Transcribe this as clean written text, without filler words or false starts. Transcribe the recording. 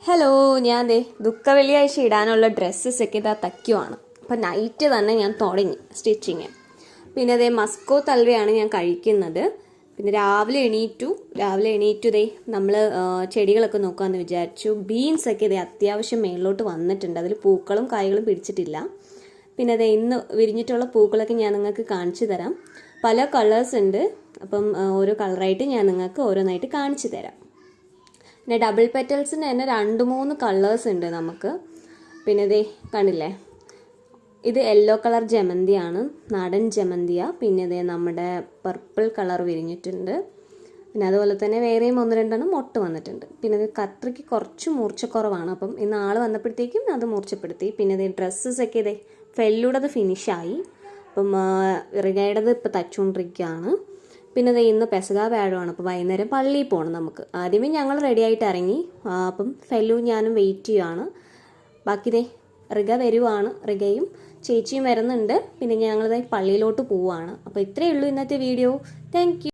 Hello, ഞാൻ ദേ ദുഃഖവെള്ളിയാഴ്ച ഇടാനുള്ള ഡ്രസ്സസൊക്കെ ഇതാ തയ്ക്കുവാണ്. അപ്പം നൈറ്റ് തന്നെ ഞാൻ തുടങ്ങി സ്റ്റിച്ചിങ്. പിന്നെ അതേ മസ്കോ തൽവയാണ് ഞാൻ കഴിക്കുന്നത്. പിന്നെ രാവിലെ എണീറ്റു ദേ നമ്മൾ ചെടികളൊക്കെ നോക്കാമെന്ന് വിചാരിച്ചു. ബീൻസൊക്കെ ഇതേ അത്യാവശ്യം മേളിലോട്ട് വന്നിട്ടുണ്ട്. അതിൽ പൂക്കളും കായ്കളും പിടിച്ചിട്ടില്ല. പിന്നെ അതേ ഇന്ന് വിരിഞ്ഞിട്ടുള്ള പൂക്കളൊക്കെ ഞാൻ നിങ്ങൾക്ക് കാണിച്ചു തരാം. പല കളേഴ്സ് ഉണ്ട്. അപ്പം ഓരോ കളറായിട്ട് ഞാൻ നിങ്ങൾക്ക് ഓരോന്നായിട്ട് കാണിച്ചു തരാം. പിന്നെ ഡബിൾ പെറ്റൽസിന് തന്നെ 2-3 കളേഴ്സ് ഉണ്ട് നമുക്ക്. പിന്നെ ഇതേ കണ്ടില്ലേ, ഇത് യെല്ലോ കളർ ജമന്തിയാണ്, നാടൻ ജമന്തിയ. പിന്നെ ഇതേ നമ്മുടെ പർപ്പിൾ കളർ വിരിഞ്ഞിട്ടുണ്ട്. പിന്നെ അതുപോലെ തന്നെ വേറെയും 1-2 മൊട്ട് വന്നിട്ടുണ്ട്. പിന്നെ ഇത് കത്രിക്ക് കുറച്ച് മൂർച്ചക്കുറവാണ്. അപ്പം ഇന്ന് ആൾ വന്നപ്പോഴത്തേക്കും അത് മൂർച്ചപ്പെടുത്തി. പിന്നെ ഇതേ ഡ്രസ്സസൊക്കെ ഇതേ ഫെല്ലൂടത് ഫിനിഷായി. അപ്പം റിഗയുടേത് ഇപ്പോൾ തച്ചുകൊണ്ടിരിക്കുകയാണ്. പിന്നെ ഇത് ഇന്ന് പെസക വ്യാഴമാണ്. അപ്പോൾ വൈകുന്നേരം പള്ളിയിൽ പോകണം നമുക്ക്. ആദ്യമേ ഞങ്ങൾ റെഡി ആയിട്ട് ഇറങ്ങി. അപ്പം ഫെല്ലു ഞാനും വെയിറ്റ് ചെയ്യുകയാണ്. ബാക്കി ദേ റിഗ വരുവാണ്, റിഗയും ചേച്ചിയും വരുന്നുണ്ട്. പിന്നെ ഞങ്ങളിത് പള്ളിയിലോട്ട് പോവുകയാണ്. അപ്പോൾ ഇത്രയേ ഉള്ളൂ ഇന്നത്തെ വീഡിയോ. Thank you.